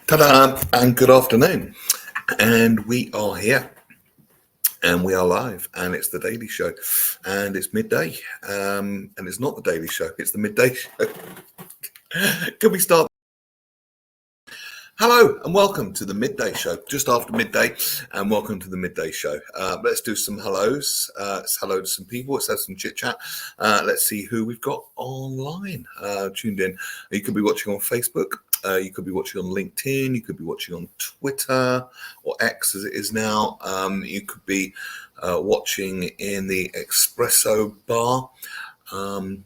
Ta-da! And good afternoon. And we are here. And we are live. And it's the Daily Show. And it's midday. And it's not the Daily Show. It's the Midday Show. Can we start? Hello and welcome to the Midday Show. Just after midday. And welcome to the Midday Show. Let's do some hellos. Let's hello to some people. Let's have some chit-chat. Let's see who we've got online. Tuned in. You could be watching on Facebook. You could be watching on LinkedIn. You could be watching on Twitter or X as it is now. You could be watching in the espresso bar. I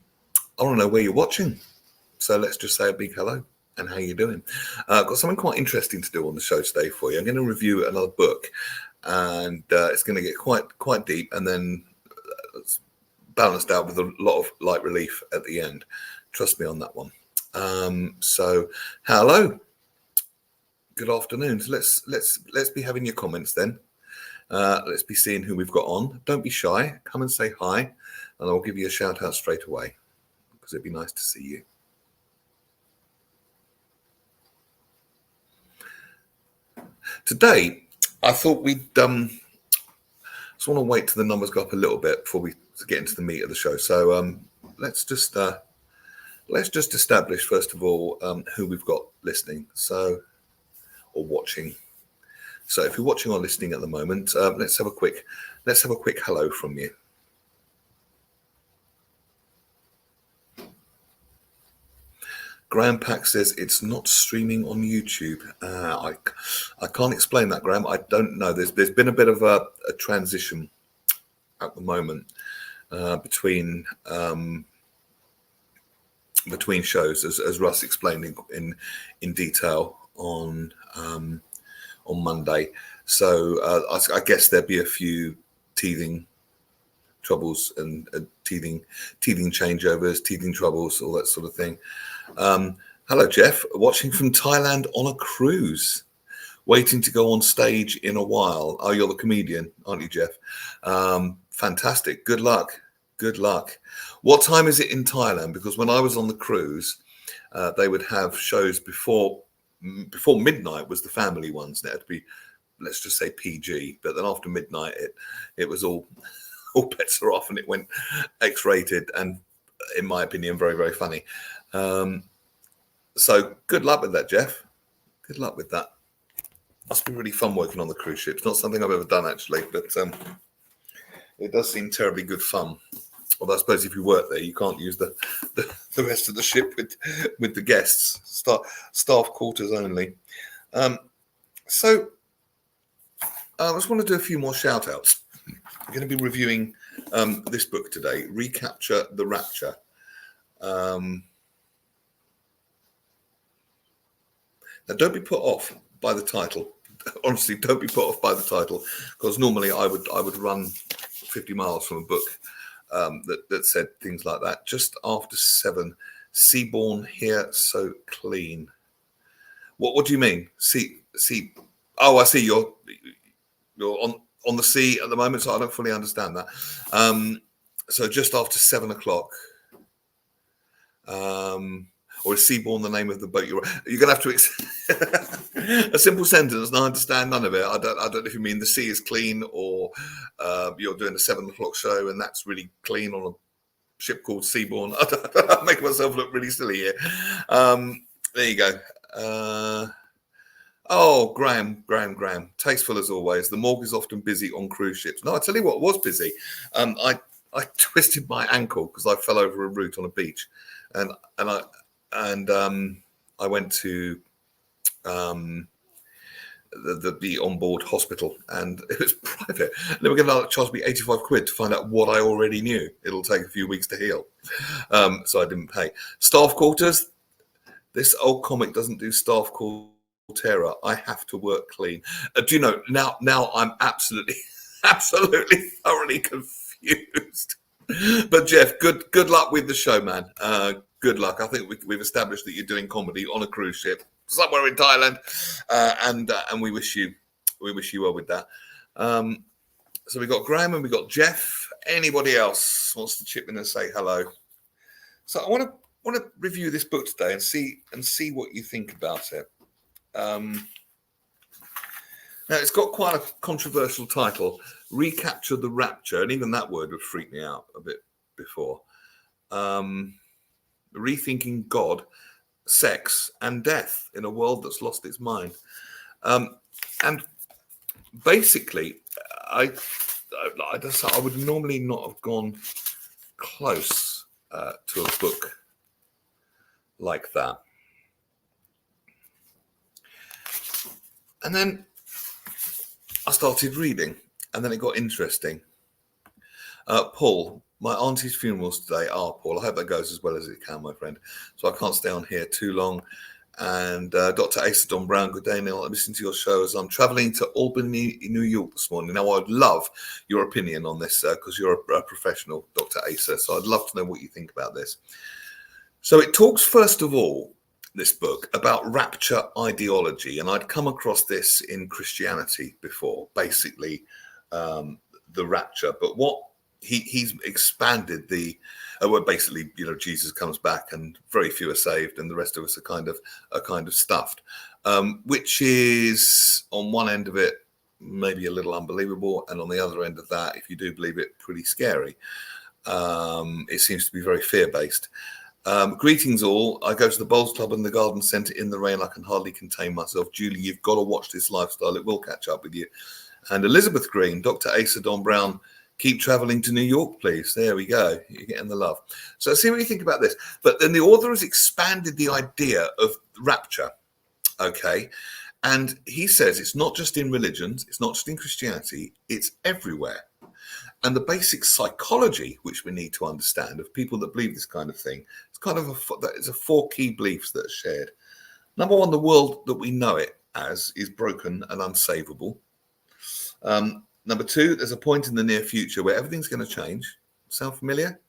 don't know where you're watching. So let's just say a big hello and how you doing. I've got something quite interesting to do on the show today for you. I'm going to review another book and it's going to get quite deep and then balanced out with a lot of light relief at the end. Trust me on that one. So hello, good afternoon. So let's be having your comments then. Let's be seeing who we've got on. Don't be shy. Come and say hi, and I'll give you a shout out straight away because it'd be nice to see you. Today, I thought we'd just want to wait till the numbers go up a little bit before we get into the meat of the show. So let's just establish first of all who we've got listening, or watching. So if you're watching or listening at the moment, let's have a quick hello from you. Graham Pack says it's not streaming on YouTube. I can't explain that, Graham. I don't know. There's been a bit of a transition at the moment between shows, as Russ explained in detail on Monday. So I guess there'd be a few teething troubles and teething changeovers, teething troubles, all that sort of thing. Hello, Jeff. Watching from Thailand on a cruise. Waiting to go on stage in a while. Oh, you're the comedian, aren't you, Jeff? Fantastic. Good luck. Good luck. What time is it in Thailand? Because when I was on the cruise, they would have shows before midnight was the family ones. It had to be, let's just say PG. But then after midnight, it was all bets are off, and it went X-rated and, in my opinion, very, very funny. So good luck with that, Jeff. Good luck with that. Must be really fun working on the cruise ship. It's not something I've ever done actually, but it does seem terribly good fun. Although I suppose if you work there, you can't use the rest of the ship with the guests. Staff quarters only. So I just want to do a few more shout outs. I'm going to be reviewing this book today, Recapture the Rapture. Now, don't be put off by the title. Honestly, don't be put off by the title, because normally I would run 50 miles from a book that said things like that. Just after 7, Seaborn here so clean. What do you mean? Sea? Oh, I see. You're on the sea at the moment, so I don't fully understand that. So just after 7 o'clock. Or is Seaborn the name of the boat you're going to have to a simple sentence, and I understand none of it. I don't know if you mean the sea is clean, or you're doing a 7 o'clock show and that's really clean on a ship called Seaborn. I'm making myself look really silly here. There you go. Oh, Graham. Tasteful as always. The morgue is often busy on cruise ships. No, I tell you what was busy. I twisted my ankle because I fell over a root on a beach, and I went to the onboard hospital, and it was private. They were going to charge me 85 quid to find out what I already knew. It'll take a few weeks to heal, so I didn't pay. Staff quarters. This old comic doesn't do staff quarter terror. I have to work clean. Do you know now? I'm absolutely thoroughly confused. But Jeff, good luck with the show, man. Good luck. I think we've established that you're doing comedy on a cruise ship somewhere in Thailand, and we wish you well with that. So we got Graham and we got Jeff. Anybody else wants to chip in and say hello? So I want to review this book today and see what you think about it. Now, it's got quite a controversial title, Recapture the Rapture, and even that word would freak me out a bit before. Rethinking God, sex, and death in a world that's lost its mind. And basically, I would normally not have gone close to a book like that. And then I started reading, and then it got interesting. Paul, my auntie's funeral's today. Paul, I hope that goes as well as it can, my friend. So I can't stay on here too long. And Dr. Asa Don Brown, good day, Neil. I'm listening to your show as I'm traveling to Albany, New York this morning. Now, I'd love your opinion on this because you're a professional, Dr. Asa. So I'd love to know what you think about this. So it talks, first of all, this book, about rapture ideology. And I'd come across this in Christianity before, basically the rapture. But what he's expanded well, basically, Jesus comes back and very few are saved, and the rest of us are kind of stuffed, which is on one end of it maybe a little unbelievable, and on the other end of that, if you do believe it, pretty scary. It seems to be very fear-based. Greetings all. I go to the Bowls Club and the Garden Centre in the rain. I can hardly contain myself. Julie, you've got to watch this lifestyle. It will catch up with you. And Elizabeth Green, Dr. Asa Don Brown, keep traveling to New York, please. There we go. You're getting the love. So see what you think about this. But then the author has expanded the idea of rapture. Okay. And he says it's not just in religions. It's not just in Christianity. It's everywhere. And the basic psychology, which we need to understand, of people that believe this kind of thing, it's kind of it's a 4 key beliefs that are shared. Number one, the world that we know it as is broken and unsavable. Number 2, there's a point in the near future where everything's going to change. Sound familiar?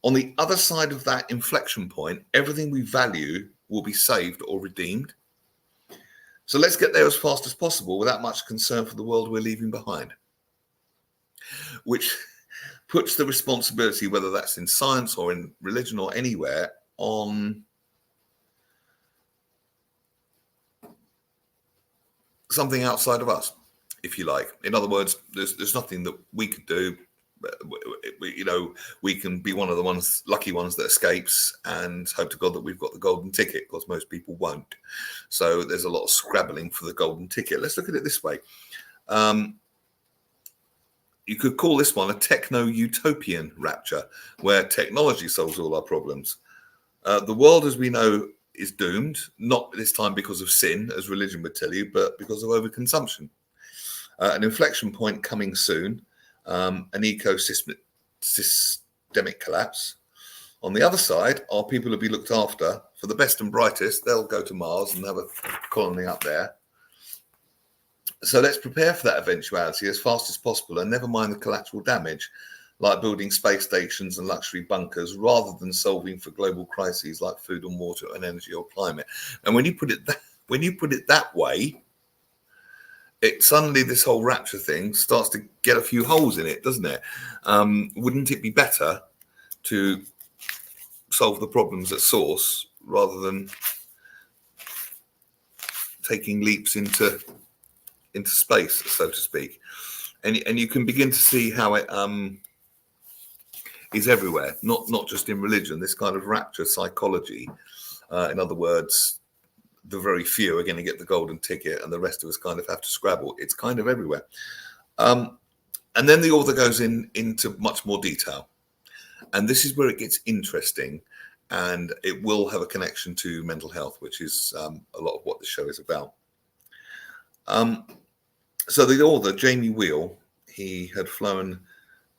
On the other side of that inflection point, everything we value will be saved or redeemed. So let's get there as fast as possible without much concern for the world we're leaving behind. Which puts the responsibility, whether that's in science or in religion or anywhere, on something outside of us, if you like. In other words, there's nothing that we could do. We can be one of the lucky ones that escapes and hope to God that we've got the golden ticket, because most people won't. So there's a lot of scrabbling for the golden ticket. Let's look at it this way. You could call this one a techno-utopian rapture, where technology solves all our problems. The world as we know is doomed, not this time because of sin, as religion would tell you, but because of overconsumption. An inflection point coming soon, an ecosystemic collapse. On the other side are people to be looked after. For the best and brightest, they'll go to Mars and have a colony up there. So let's prepare for that eventuality as fast as possible, and never mind the collateral damage, like building space stations and luxury bunkers, rather than solving for global crises like food and water and energy or climate. And when you put it that way, it suddenly, this whole rapture thing starts to get a few holes in it, doesn't it? Wouldn't it be better to solve the problems at source rather than taking leaps into space, so to speak? And you can begin to see how it is everywhere, not just in religion. This kind of rapture psychology, in other words, the very few are going to get the golden ticket and the rest of us kind of have to scrabble. It's kind of everywhere. And then the author goes into much more detail, and this is where it gets interesting, and it will have a connection to mental health, which is a lot of what the show is about. So the author, Jamie Wheel, he had flown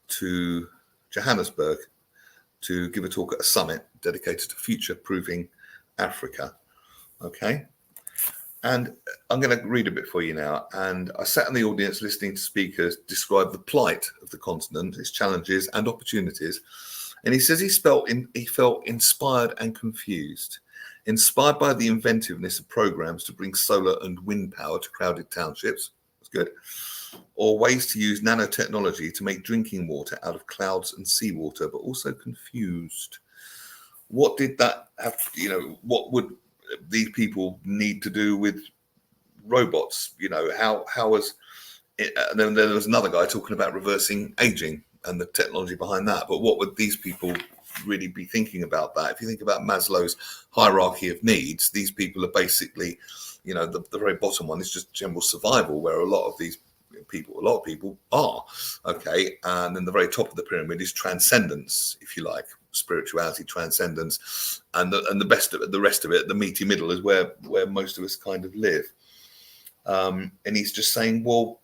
to Johannesburg to give a talk at a summit dedicated to future-proofing Africa. Okay. And I'm going to read a bit for you now. And I sat in the audience listening to speakers describe the plight of the continent, its challenges and opportunities. And he says he felt inspired and confused, inspired by the inventiveness of programs to bring solar and wind power to crowded townships. That's good. Or ways to use nanotechnology to make drinking water out of clouds and seawater, but also confused. What did that have, what would these people need to do with robots. How was it? And then there was another guy talking about reversing aging and the technology behind that. But what would these people really be thinking about that? If you think about Maslow's hierarchy of needs, these people are basically, the very bottom one is just general survival, where a lot of people are. Okay. And then the very top of the pyramid is transcendence, if you like, spirituality, transcendence, and the best of it, the rest of it, the meaty middle, is where most of us kind of live. And he's just saying, well,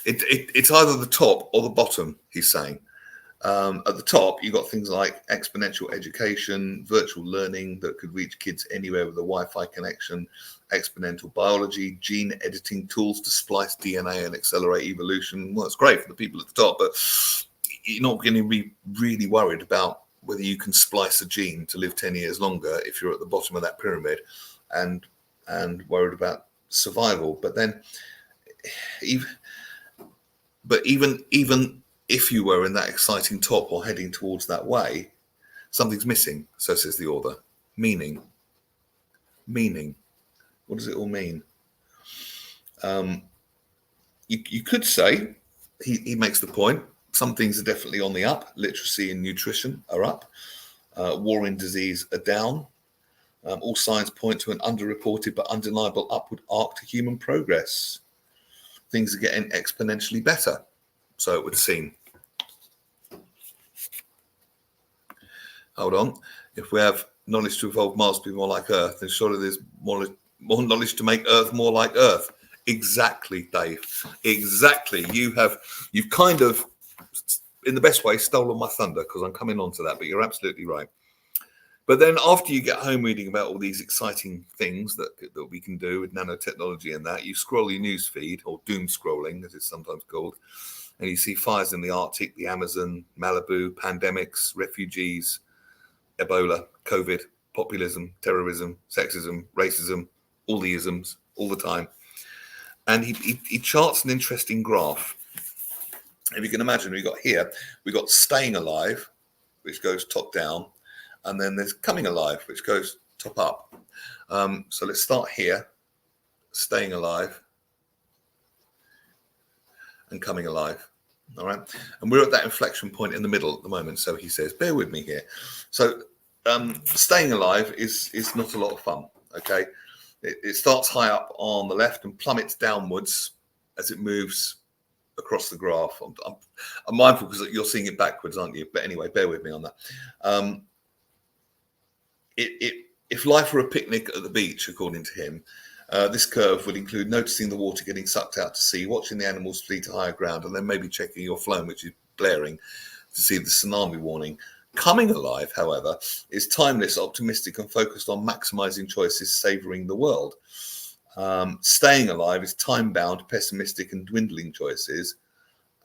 it's either the top or the bottom, he's saying. At the top, you've got things like exponential education, virtual learning that could reach kids anywhere with a Wi-Fi connection, exponential biology, gene editing tools to splice DNA and accelerate evolution. Well, it's great for the people at the top, but you're not going to be really worried about whether you can splice a gene to live 10 years longer if you're at the bottom of that pyramid, and worried about survival. But then, even if you were in that exciting top or heading towards that way, something's missing. So says the author. Meaning. What does it all mean? You could say, he makes the point, some things are definitely on the up. Literacy and nutrition are up. War and disease are down. All signs point to an underreported but undeniable upward arc to human progress. Things are getting exponentially better, so it would seem. Hold on. If we have knowledge to evolve Mars to be more like Earth, then surely there's more knowledge to make Earth more like Earth. Exactly, Dave. Exactly. You've kind of, in the best way, stolen my thunder, because I'm coming on to that, but you're absolutely right. But then after you get home reading about all these exciting things that we can do with nanotechnology and that, you scroll your news feed, or doom scrolling, as it's sometimes called, and you see fires in the Arctic, the Amazon, Malibu, pandemics, refugees, Ebola, COVID, populism, terrorism, sexism, racism, all the isms, all the time. And he charts an interesting graph. If you can imagine, we got staying alive, which goes top down, and then there's coming alive, which goes top up. So let's start here, staying alive and coming alive. All right. And we're at that inflection point in the middle at the moment. So he says, bear with me here. So staying alive is not a lot of fun. Okay. It starts high up on the left and plummets downwards as it moves across the graph. I'm mindful because you're seeing it backwards, aren't you? But anyway, bear with me on that. If life were a picnic at the beach, according to him, this curve would include noticing the water getting sucked out to sea, watching the animals flee to higher ground, and then maybe checking your phone, which is blaring, to see the tsunami warning. Coming alive, however, is timeless, optimistic, and focused on maximizing choices, savoring the world. Staying alive is time-bound, pessimistic, and dwindling choices.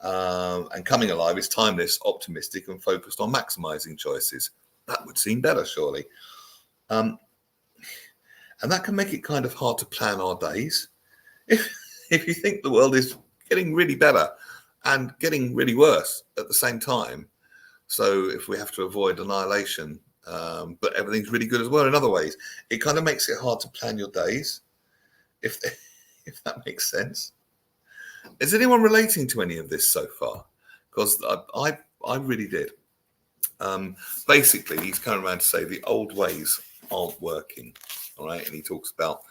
And coming alive is timeless, optimistic, and focused on maximizing choices. That would seem better, surely. And that can make it kind of hard to plan our days. If you think the world is getting really better and getting really worse at the same time. So if we have to avoid annihilation, but everything's really good as well in other ways, it kind of makes it hard to plan your days, if that makes sense. Is anyone relating to any of this so far? Because I really did. Basically, he's coming around to say the old ways aren't working. All right. And he talks about,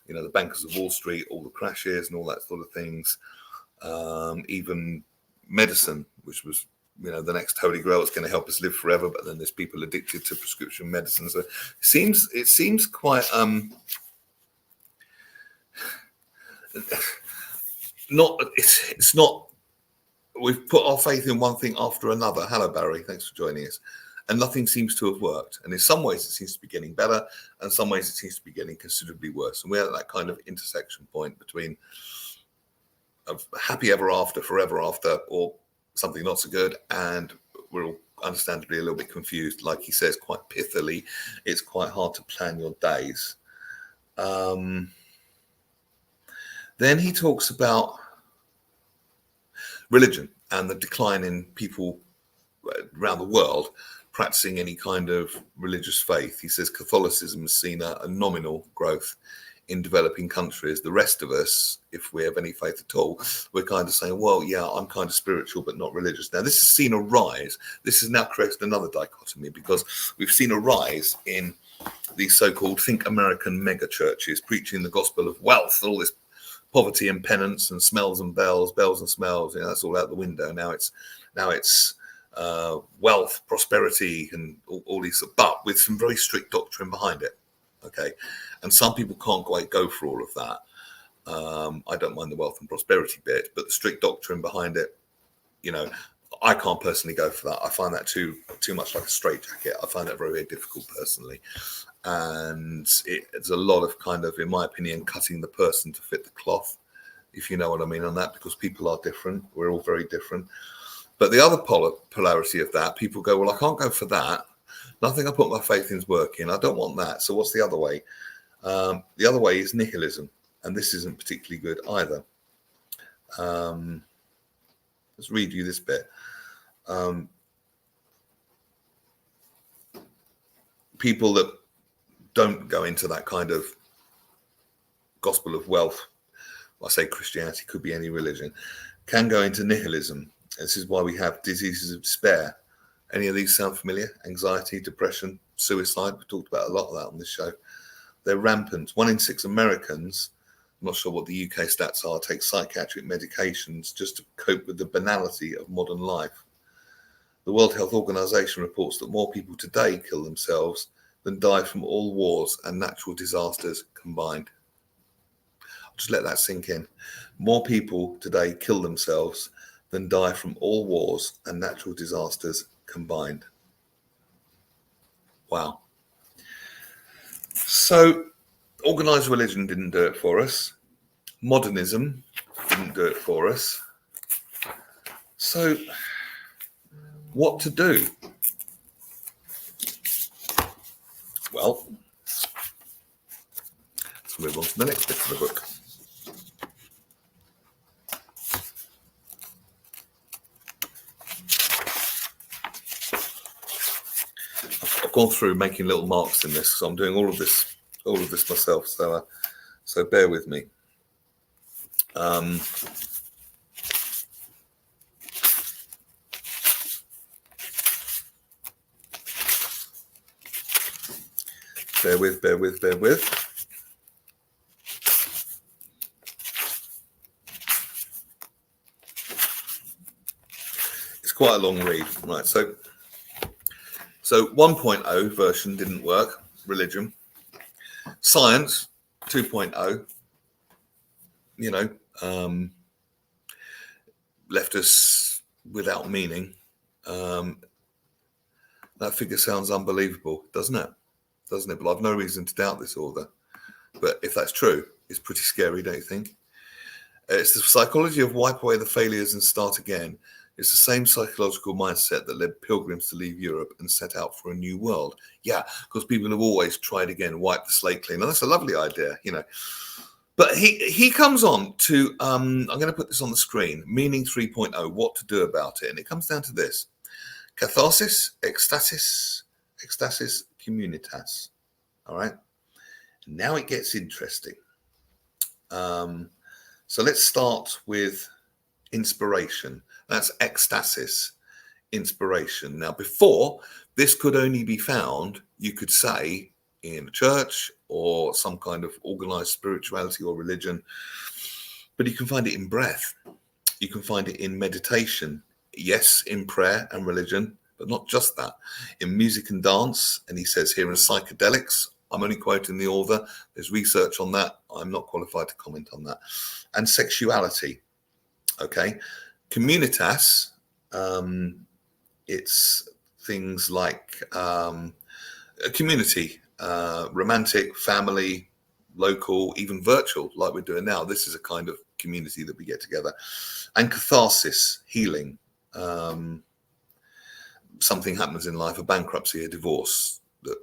the bankers of Wall Street, all the crashes and all that sort of things. Even medicine, which was, the next holy grail that's going to help us live forever. But then there's people addicted to prescription medicine. So it seems quite it's not. We've put our faith in one thing after another. Hello, Barry. Thanks for joining us. And nothing seems to have worked. And in some ways, it seems to be getting better. And in some ways, it seems to be getting considerably worse. And we're at that kind of intersection point between happy ever after, forever after, or something not so good. And we're all understandably a little bit confused. Like he says, quite pithily, it's quite hard to plan your days. Then he talks about religion and the decline in people around the world practicing any kind of religious faith. He says Catholicism has seen a nominal growth in developing countries. The rest of us, if we have any faith at all, we're kind of saying, well, yeah, I'm kind of spiritual, but not religious. Now, this has seen a rise. This has now created another dichotomy, because we've seen a rise in these so-called think American mega churches preaching the gospel of wealth, all this poverty and penance and smells and bells and smells. You know, that's all out the window. Now it's wealth, prosperity, and all these, but with some very strict doctrine behind it. Okay, and some people can't quite go for all of that. I don't mind the wealth and prosperity bit, but the strict doctrine behind it, you know, I can't personally go for that. I find that too much like a straitjacket. I find that very, very difficult personally. And it's a lot of kind of, in my opinion, cutting the person to fit the cloth, if you know what I mean on that, because people are different. We're all very different. But the other polarity of that, people go, well, I can't go for that. Nothing I put my faith in is working. I don't want that. So what's the other way? The other way is nihilism. And this isn't particularly good either. Let's read you this bit. People that don't go into that kind of gospel of wealth, I say Christianity, could be any religion, can go into nihilism. This is why we have diseases of despair. Any of these sound familiar? Anxiety, depression, suicide. We've talked about a lot of that on this show. They're rampant. 1 in 6 Americans, I'm not sure what the UK stats are, take psychiatric medications just to cope with the banality of modern life. The World Health Organization reports that more people today kill themselves than die from all wars and natural disasters combined. I'll just let that sink in. More people today kill themselves than die from all wars and natural disasters combined. Wow. So, organized religion didn't do it for us. Modernism didn't do it for us. So, what to do? Well, let's move on to the next bit of the book. I've gone through making little marks in this, so I'm doing all of this myself. So bear with me. Bear with. It's quite a long read, right? So 1.0 version didn't work. Religion, science 2.0. You know, left us without meaning. That figure sounds unbelievable, doesn't it? But I've no reason to doubt this author. But if that's true, it's pretty scary, don't you think? It's the psychology of wipe away the failures and start again. It's the same psychological mindset that led pilgrims to leave Europe and set out for a new world. Yeah, because people have always tried again, wipe the slate clean. And that's a lovely idea, you know. But he comes on to, I'm going to put this on the screen, meaning 3.0, what to do about it. And it comes down to this: catharsis, ecstasis, communitas. All right. Now it gets interesting. So let's start with inspiration. That's ecstasis, inspiration. Now, before, this could only be found, you could say, in a church or some kind of organized spirituality or religion, but you can find it in breath. You can find it in meditation. Yes, in prayer and religion, but not just that. In music and dance, and he says here in psychedelics, I'm only quoting the author. There's research on that. I'm not qualified to comment on that. And sexuality. Okay. Communitas, it's things like a community, romantic, family, local, even virtual, like we're doing now. This is a kind of community that we get together. And catharsis, healing. Something happens in life, a bankruptcy, a divorce, that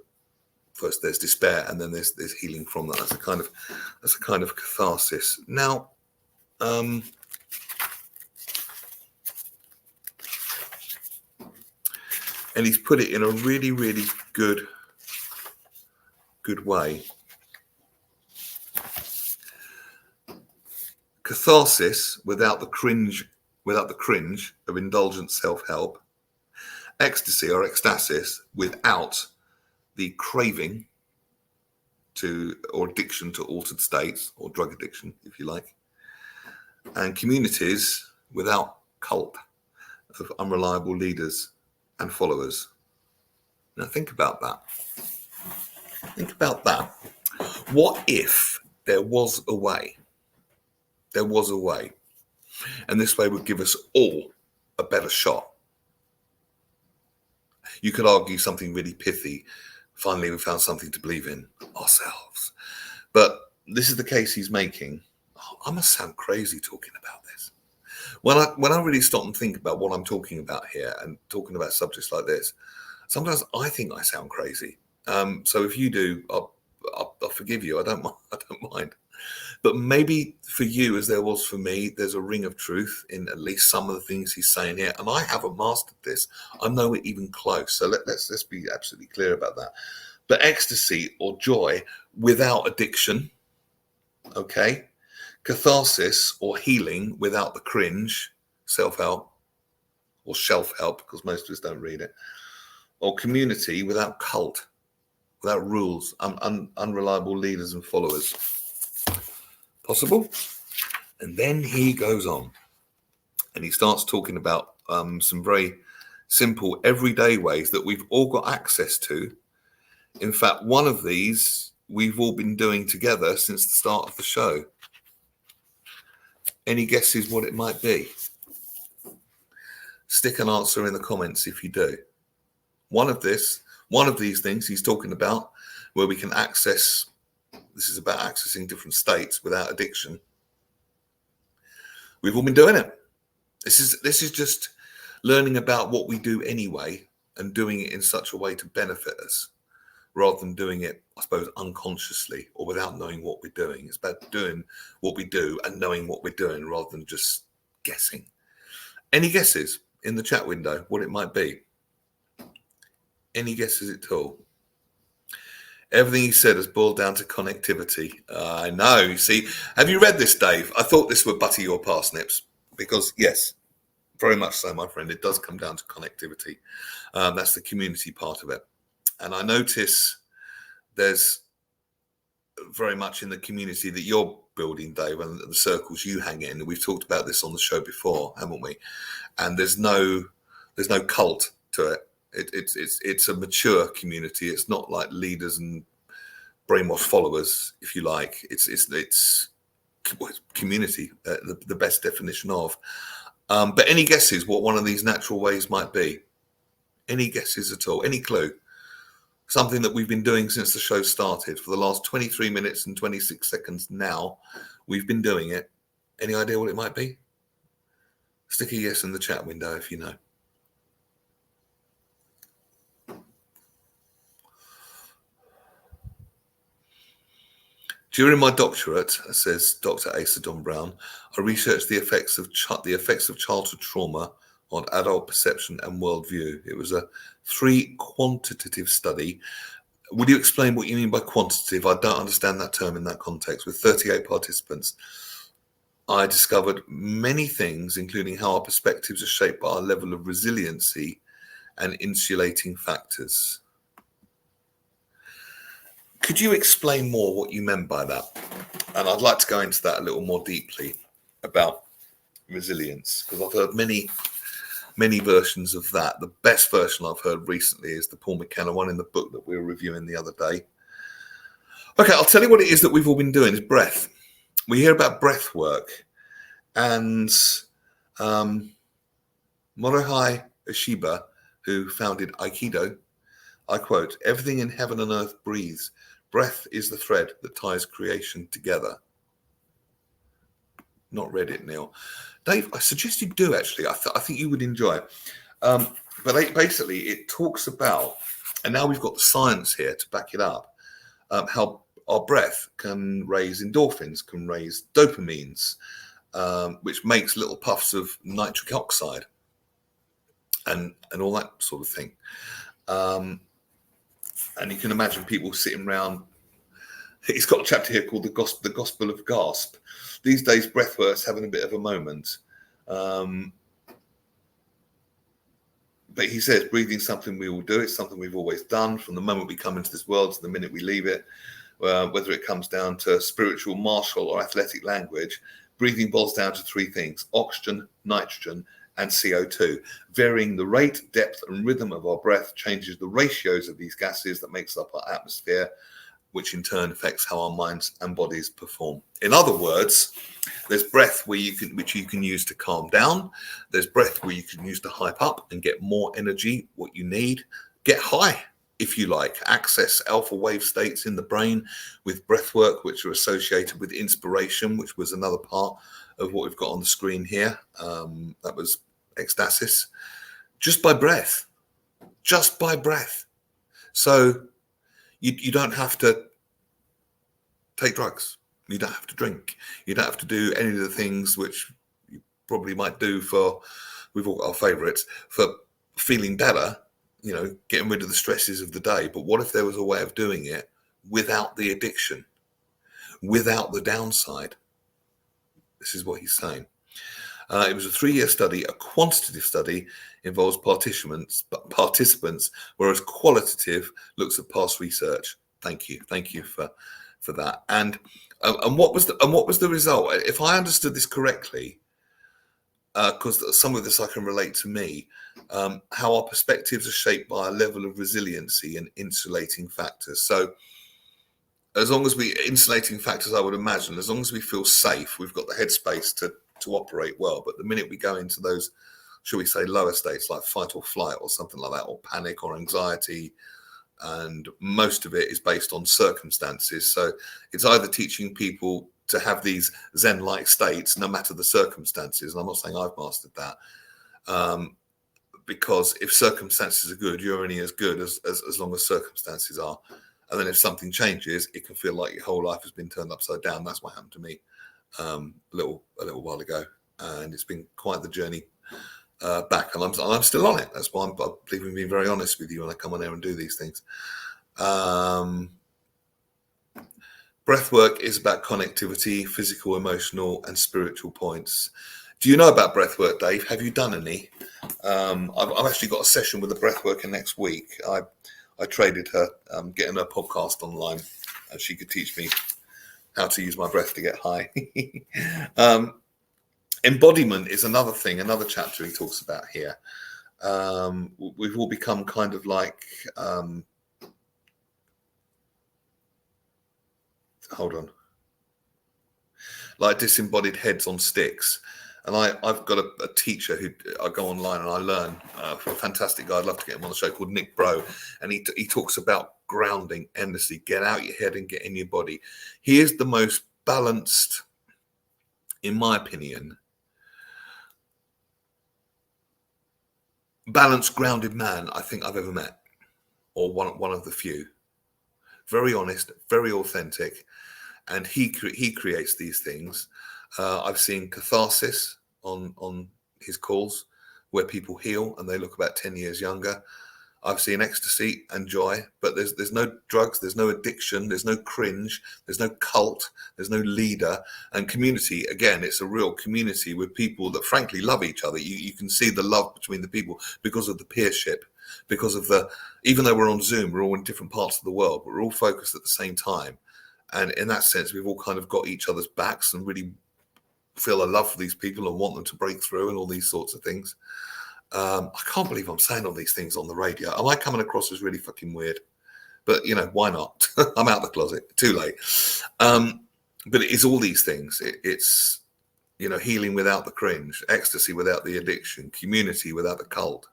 first there's despair and then there's healing from that. That's a kind of catharsis. Now, And he's put it in a really, really good way. Catharsis without the cringe of indulgent self-help. Ecstasy or ecstasis without the craving to or addiction to altered states, or drug addiction, if you like. And communities without cult of unreliable leaders and followers. Now think about that. Think about that. What if there was a way? There was a way. And this way would give us all a better shot. You could argue something really pithy. Finally, we found something to believe in ourselves. But this is the case he's making. Oh, I must sound crazy talking about this. When I really stop and think about what I'm talking about here and talking about subjects like this, sometimes I think I sound crazy. So if you do, I'll forgive you. I don't mind. But maybe for you, as there was for me, there's a ring of truth in at least some of the things he's saying here. And I haven't mastered this. I'm nowhere even close. So let's be absolutely clear about that. But ecstasy or joy without addiction, okay? Catharsis or healing without the cringe, self-help or shelf-help, because most of us don't read it. Or community without cult, without rules, unreliable leaders and followers. Possible? And then he goes on and he starts talking about some very simple everyday ways that we've all got access to. In fact, one of these we've all been doing together since the start of the show. Any guesses what it might be? Stick an answer in the comments if you do. One of these things he's talking about where we can access. This is about accessing different states without addiction. We've all been doing it. This is just learning about what we do anyway and doing it in such a way to benefit us rather than doing it, I suppose, unconsciously or without knowing what we're doing. It's about doing what we do and knowing what we're doing rather than just guessing. Any guesses in the chat window what it might be? Any guesses at all? Everything he said has boiled down to connectivity. I know. You see, have you read this, Dave? I thought this would butter your parsnips because, yes, very much so, my friend. It does come down to connectivity. That's the community part of it. And I notice there's very much in the community that you're building, Dave, and the circles you hang in. We've talked about this on the show before, haven't we? And there's no cult to it. It's a mature community. It's not like leaders and brainwashed followers, if you like. It's community, the best definition of. But any guesses what one of these natural ways might be? Any guesses at all? Any clue? Something that we've been doing since the show started for the last 23 minutes and 26 seconds now. We've been doing it. Any idea what it might be? Stick a yes in the chat window if you know. During my doctorate, says Dr. Asa Don Brown, I researched the effects of childhood trauma on adult perception and worldview. It was a 3 quantitative study. Would you explain what you mean by quantitative? I don't understand that term in that context. With 38 participants, I discovered many things, including how our perspectives are shaped by our level of resiliency and insulating factors. Could you explain more what you meant by that? And I'd like to go into that a little more deeply about resilience, because I've heard many versions of that. The best version I've heard recently is the Paul McKenna one in the book that we were reviewing the other day. Okay, I'll tell you what it is that we've all been doing is breath. We hear about breath work, and Morihei Ueshiba, who founded Aikido, I quote, "Everything in heaven and earth breathes. Breath is the thread that ties creation together." Not read it, Neil. Dave, I suggest you do, actually. I think you would enjoy it. But basically, it talks about, and now we've got the science here to back it up, how our breath can raise endorphins, can raise dopamines, which makes little puffs of nitric oxide. and all that sort of thing. And you can imagine people sitting around. He's got a chapter here called the Gospel of Gasp. These days, breathwork's having a bit of a moment. But he says breathing's something we all do. It's something we've always done from the moment we come into this world to the minute we leave it. Whether it comes down to spiritual, martial, or athletic language, breathing boils down to three things: oxygen, nitrogen, and CO2. Varying the rate, depth, and rhythm of our breath changes the ratios of these gases that makes up our atmosphere, which in turn affects how our minds and bodies perform. In other words, there's breath which you can use to calm down. There's breath where you can use to hype up and get more energy, what you need. Get high, if you like. Access alpha wave states in the brain with breath work, which are associated with inspiration, which was another part of what we've got on the screen here. That was ecstasis. Just by breath. Just by breath. So you don't have to take drugs. You don't have to drink. You don't have to do any of the things which you probably might do we've all got our favourites, for feeling better, getting rid of the stresses of the day. But what if there was a way of doing it without the addiction, without the downside? This is what he's saying. It was a 3-year study, a quantitative study, involves participants, whereas qualitative looks at past research. Thank you for that. And what was the result? If I understood this correctly, because some of this I can relate to me, how our perspectives are shaped by a level of resiliency and insulating factors. So as long as insulating factors, I would imagine, as long as we feel safe, we've got the headspace to operate well. But the minute we go into those, shall we say, lower states like fight or flight or something like that, or panic or anxiety, and most of it is based on circumstances. So it's either teaching people to have these Zen-like states no matter the circumstances. And I'm not saying I've mastered that, because if circumstances are good, you're only as good as long as circumstances are. And then if something changes, it can feel like your whole life has been turned upside down. That's what happened to me a little while ago, and it's been quite the journey back, and I'm still on it. That's why I'm leaving me very honest with you when I come on there and do these things. Breath work is about connectivity, physical, emotional, and spiritual points. Do you know about breath work, Dave? Have you done any? I've actually got a session with a breath worker next week. I traded her getting her podcast online, and she could teach me how to use my breath to get high. Embodiment is another thing, another chapter he talks about here. We've all become kind of like, like disembodied heads on sticks. And I've got a teacher who I go online and I learn from a fantastic guy. I'd love to get him on the show, called Nick Bro. And he talks about grounding endlessly. Get out your head and get in your body. He is the most balanced, in my opinion, balanced, grounded man I think I've ever met, or one of the few. Very honest, very authentic, and he creates these things. I've seen catharsis on his calls, where people heal and they look about 10 years younger. I've seen ecstasy and joy, but there's no drugs, there's no addiction, there's no cringe, there's no cult, there's no leader. And community, again, it's a real community with people that frankly love each other. You can see the love between the people because of the peership, because of even though we're on Zoom, we're all in different parts of the world, but we're all focused at the same time. And in that sense, we've all kind of got each other's backs and really feel a love for these people and want them to break through and all these sorts of things. I can't believe I'm saying all these things on the radio. Am I coming across as really fucking weird? But, why not? I'm out of the closet. Too late. But it is all these things. It's, healing without the cringe, ecstasy without the addiction, community without the cult.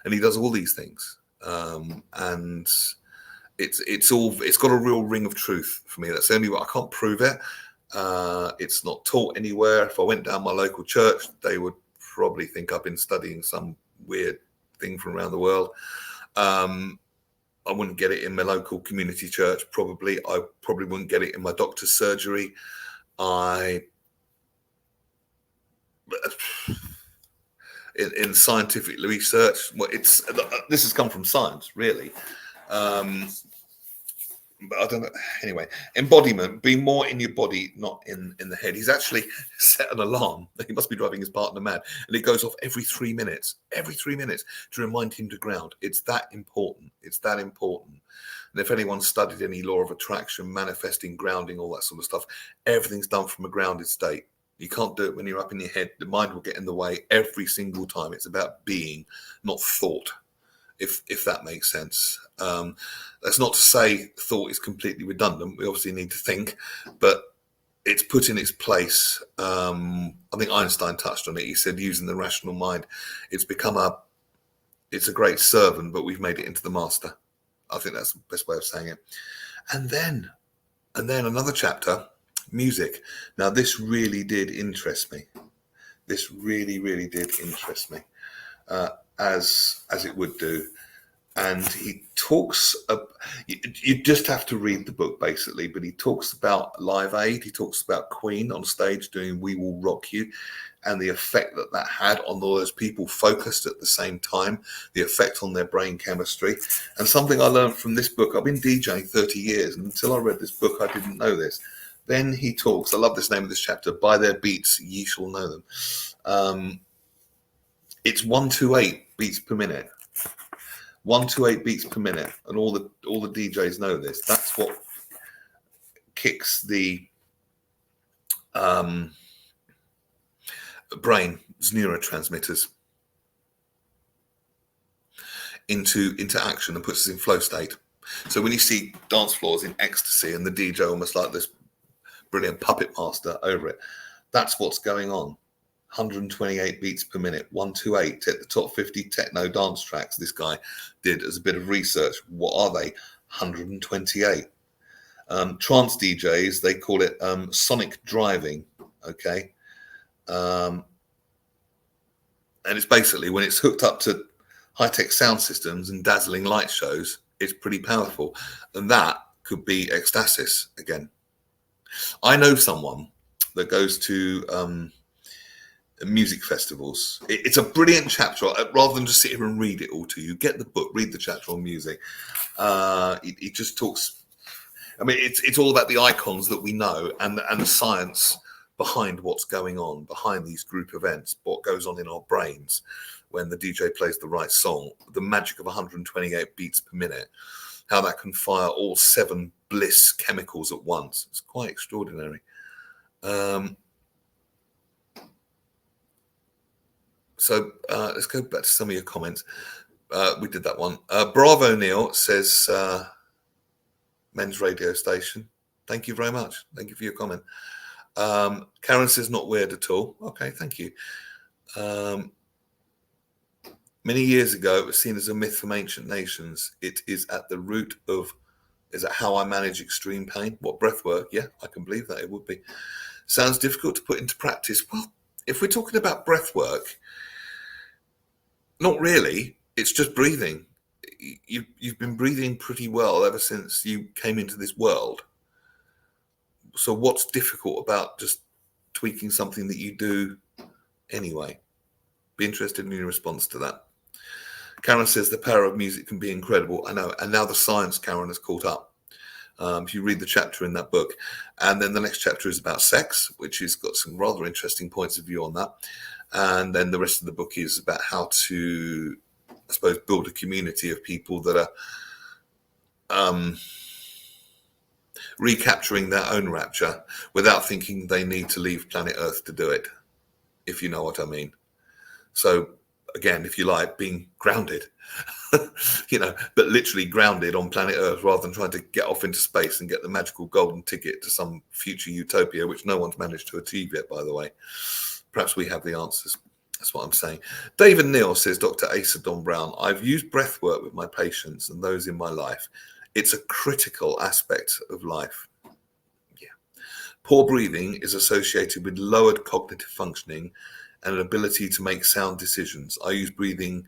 And he does all these things. And it's got a real ring of truth for me. That's the only way. I can't prove it. It's not taught anywhere. If I went down my local church, they would probably think I've been studying some weird thing from around the world. I wouldn't get it in my local community church. I probably wouldn't get it in my doctor's surgery. in scientific research. Well, this has come from science, really. But I don't know. Anyway, embodiment, be more in your body, not in the head. He's actually set an alarm. He must be driving his partner mad. And it goes off every 3 minutes, to remind him to ground. It's that important. It's that important. And if anyone's studied any law of attraction, manifesting, grounding, all that sort of stuff, everything's done from a grounded state. You can't do it when you're up in your head. The mind will get in the way every single time. It's about being, not thought. If that makes sense. That's not to say thought is completely redundant. We obviously need to think, but it's put in its place. I think Einstein touched on it. He said using the rational mind, it's a great servant, but we've made it into the master. I think that's the best way of saying it. And then another chapter, music. Now this really did interest me. This really did interest me. As it would do. And he talks, you just have to read the book basically, but he talks about Live Aid, he talks about Queen on stage doing We Will Rock You, and the effect that had on all those people focused at the same time, the effect on their brain chemistry. And something I learned from this book, I've been DJing 30 years, and until I read this book, I didn't know this. Then he talks, I love this name of this chapter, By Their Beats Ye Shall Know Them. It's 128 beats per minute. 128 beats per minute, and all the DJs know this. That's what kicks the brain's neurotransmitters into action and puts us in flow state. So when you see dance floors in ecstasy and the DJ almost like this brilliant puppet master over it, that's what's going on. 128 beats per minute, 128, the top 50 techno dance tracks this guy did as a bit of research. What are they? 128. Trance DJs, they call it sonic driving, okay? And it's basically when it's hooked up to high-tech sound systems and dazzling light shows, it's pretty powerful. And that could be ecstasis again. I know someone that goes to music festivals. It's a brilliant chapter. Rather than just sit here and read it all to you, get the book, read the chapter on music. It just talks. I mean, it's all about the icons that we know and the science behind what's going on behind these group events. What goes on in our brains when the DJ plays the right song? The magic of 128 beats per minute. How that can fire all 7 bliss chemicals at once. It's quite extraordinary. So let's go back to some of your comments. We did that one. Bravo Neil says, men's radio station. Thank you very much. Thank you for your comment. Karen says, not weird at all. Okay, thank you. Many years ago, it was seen as a myth from ancient nations. It is at the root of, is it how I manage extreme pain? What, breath work? Yeah, I can believe that it would be. Sounds difficult to put into practice. Well, if we're talking about breath work, not really. It's just breathing. You've been breathing pretty well ever since you came into this world. So what's difficult about just tweaking something that you do anyway? Be interested in your response to that. Karen says the power of music can be incredible. I know. And now the science, Karen, has caught up. If you read the chapter in that book. And then the next chapter is about sex, which has got some rather interesting points of view on that. And then the rest of the book is about how to, I suppose, build a community of people that are recapturing their own rapture without thinking they need to leave planet Earth to do it, if you know what I mean. So, again, if you like, being grounded, but literally grounded on planet Earth rather than trying to get off into space and get the magical golden ticket to some future utopia, which no one's managed to achieve yet, by the way. Perhaps we have the answers. That's what I'm saying. David Neal says, Dr. Asa Don Brown, I've used breath work with my patients and those in my life. It's a critical aspect of life. Yeah. Poor breathing is associated with lowered cognitive functioning and an ability to make sound decisions. I use breathing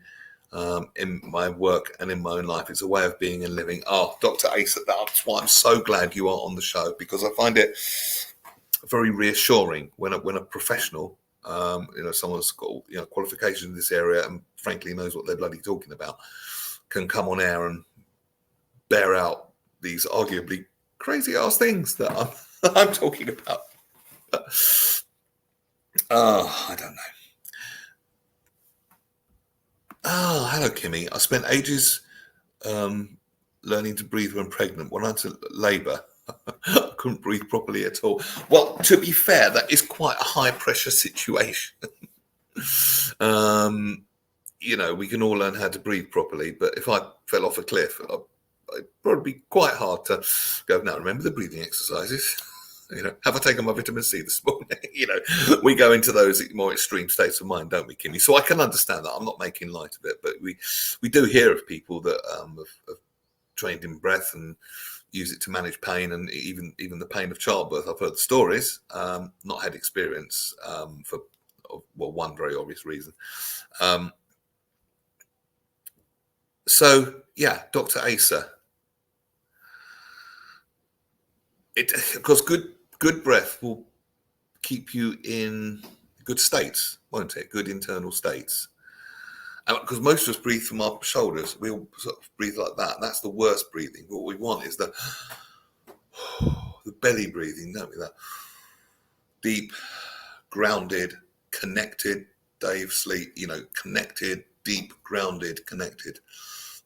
in my work and in my own life. It's a way of being and living. Oh, Dr. Asa, that's why I'm so glad you are on the show, because I find it very reassuring when a professional Someone that's got qualifications in this area and frankly knows what they're bloody talking about, can come on air and bear out these arguably crazy ass things that I'm talking about. I don't know. Hello, Kimmy. I spent ages learning to breathe when pregnant. When I went to labour, I couldn't breathe properly at all. Well, to be fair, that is quite a high pressure situation. We can all learn how to breathe properly, but if I fell off a cliff, it'd probably be quite hard to go, now remember the breathing exercises. Have I taken my vitamin C this morning? We go into those more extreme states of mind, don't we, Kimmy? So I can understand that. I'm not making light of it, but we do hear of people that have trained in breath and use it to manage pain and even the pain of childbirth. I've heard the stories, not had experience for one very obvious reason. So yeah, Dr. Asa. Because good breath will keep you in good states, won't it? Good internal states. Because most of us breathe from our shoulders. We all sort of breathe like that. That's the worst breathing. What we want is the belly breathing, don't we? That deep, grounded, connected, Dave, sleep, connected, deep, grounded, connected.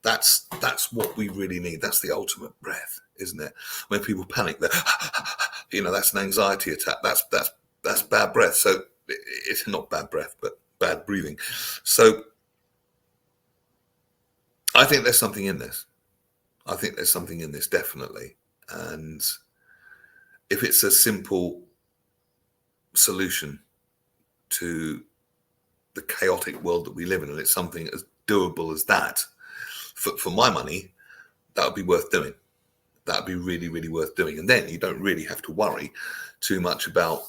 That's what we really need. That's the ultimate breath, isn't it? When people panic, that's an anxiety attack. That's bad breath. So it's not bad breath, but bad breathing. So I think there's something in this. Definitely. And if it's a simple solution to the chaotic world that we live in, and it's something as doable as that, for my money, that would be worth doing. That would be really, really worth doing. And then you don't really have to worry too much about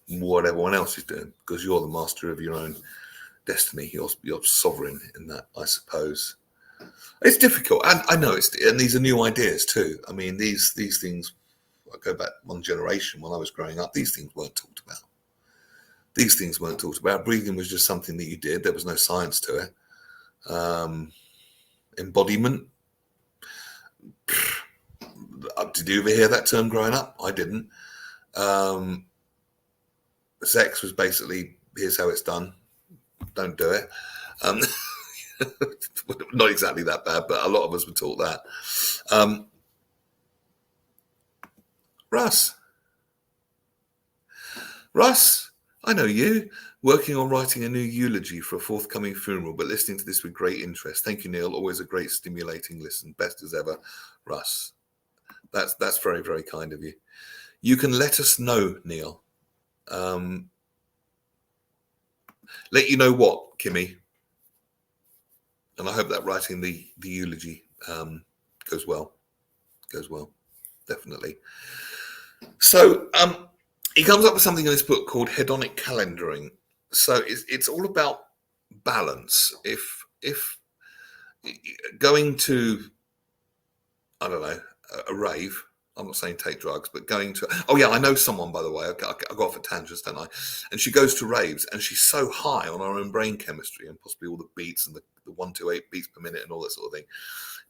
what everyone else is doing, because you're the master of your own destiny. You're sovereign in that, I suppose. It's difficult. I know and these are new ideas too. I mean, these things, I go back one generation when I was growing up, these things weren't talked about. Breathing was just something that you did. There was no science to it. Embodiment. Did you ever hear that term growing up? I didn't. Sex was basically, here's how it's done. Don't do it. Not exactly that bad, but a lot of us were taught that. Russ, I know you. Working on writing a new eulogy for a forthcoming funeral, but listening to this with great interest. Thank you, Neil. Always a great, stimulating listen. Best as ever, Russ. That's very, very kind of you. You can let us know, Neil. Let you know what, Kimmy. And I hope that writing the eulogy goes well. Definitely. So he comes up with something in this book called hedonic calendaring. So it's all about balance. If going to, I don't know, a rave, I'm not saying take drugs, but going to, I know someone, by the way, I go off at tangents, don't I? And she goes to raves and she's so high on her own brain chemistry and possibly all the beats and the 128 beats per minute and all that sort of thing.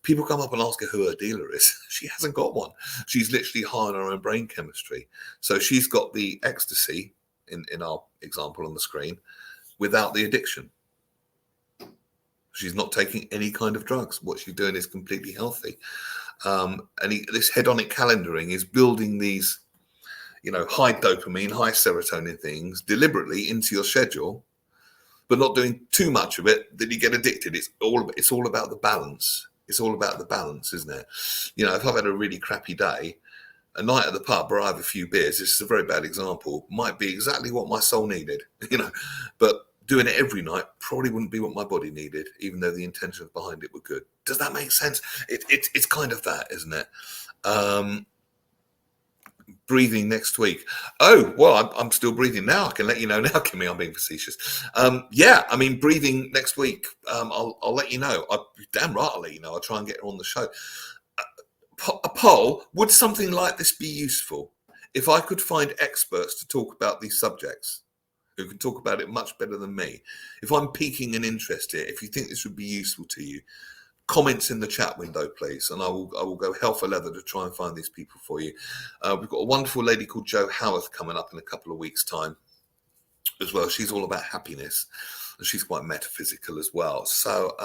People come up and ask her who her dealer is. She hasn't got one. She's literally high on her own brain chemistry. So she's got the ecstasy in our example on the screen without the addiction. She's not taking any kind of drugs. What she's doing is completely healthy. This hedonic calendaring is building these, high dopamine, high serotonin things deliberately into your schedule, but not doing too much of it that you get addicted. It's all about the balance. It's all about the balance, isn't it? If I've had a really crappy day, a night at the pub where I have a few beers, this is a very bad example, might be exactly what my soul needed, but doing it every night probably wouldn't be what my body needed, even though the intentions behind it were good. Does that make sense? It's kind of that, isn't it? Breathing next week. Oh, well, I'm still breathing now. I can let you know now, Kimmy. I'm being facetious. Breathing next week. I'll let you know. Damn right, I'll let you know. I'll try and get her on the show. A poll, would something like this be useful if I could find experts to talk about these subjects? who can talk about it much better than me. If I'm piquing an interest here, if you think this would be useful to you, comments in the chat window, please, and I will go hell for leather to try and find these people for you. We've got a wonderful lady called Jo Howarth coming up in a couple of weeks' time as well. She's all about happiness, and she's quite metaphysical as well. So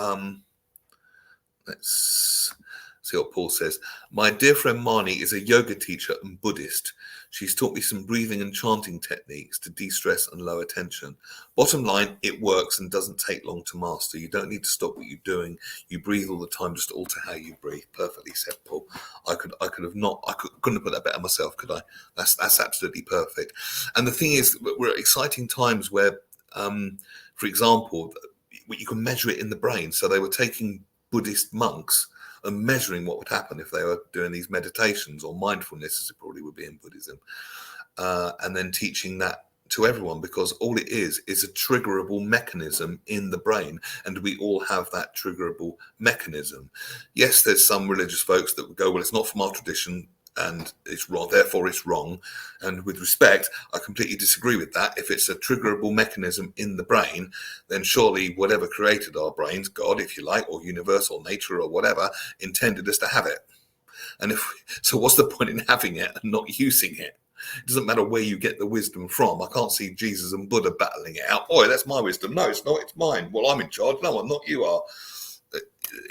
let's see what Paul says. My dear friend Marnie is a yoga teacher and Buddhist. She's taught me some breathing and chanting techniques to de-stress and lower tension. Bottom line, it works and doesn't take long to master. You don't need to stop what you're doing. You breathe all the time, just alter how you breathe. Perfectly said, Paul. I couldn't have put that better myself, could I? That's absolutely perfect. And the thing is, we're at exciting times where, for example, you can measure it in the brain. So they were taking Buddhist monks and measuring what would happen if they were doing these meditations, or mindfulness as it probably would be in Buddhism, and then teaching that to everyone, because all it is a triggerable mechanism in the brain, and we all have that triggerable mechanism. Yes, there's some religious folks that would go, well, it's not from our tradition and it's wrong, therefore it's wrong. And with respect, I completely disagree with that. If it's a triggerable mechanism in the brain, then surely whatever created our brains, God, if you like, or universe or nature or whatever, intended us to have it. And so what's the point in having it and not using it? It doesn't matter where you get the wisdom from. I can't see Jesus and Buddha battling it out. Boy, that's my wisdom. No, it's not. It's mine. Well, I'm in charge. No, I'm not. You are.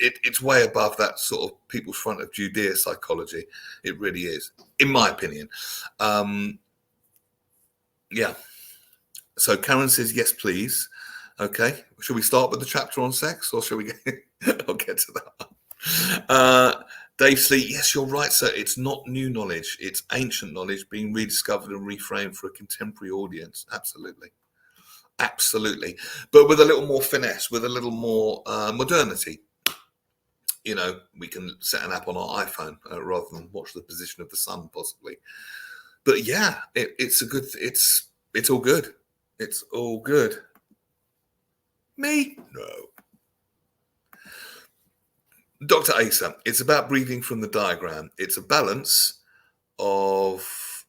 It's way above that sort of people's front of Judea psychology. It really is, in my opinion. Yeah. So Karen says, yes, please. Okay. Should we start with the chapter on sex, or shall we get... I'll get to that. Dave Sleet, yes, you're right, sir. It's not new knowledge. It's ancient knowledge being rediscovered and reframed for a contemporary audience. Absolutely. Absolutely. But with a little more finesse, with a little more modernity. You know, we can set an app on our iPhone rather than watch the position of the sun, possibly. But yeah, it's a good. It's all good. It's all good. Me? No. Dr. Asa, it's about breathing from the diagram. It's a balance of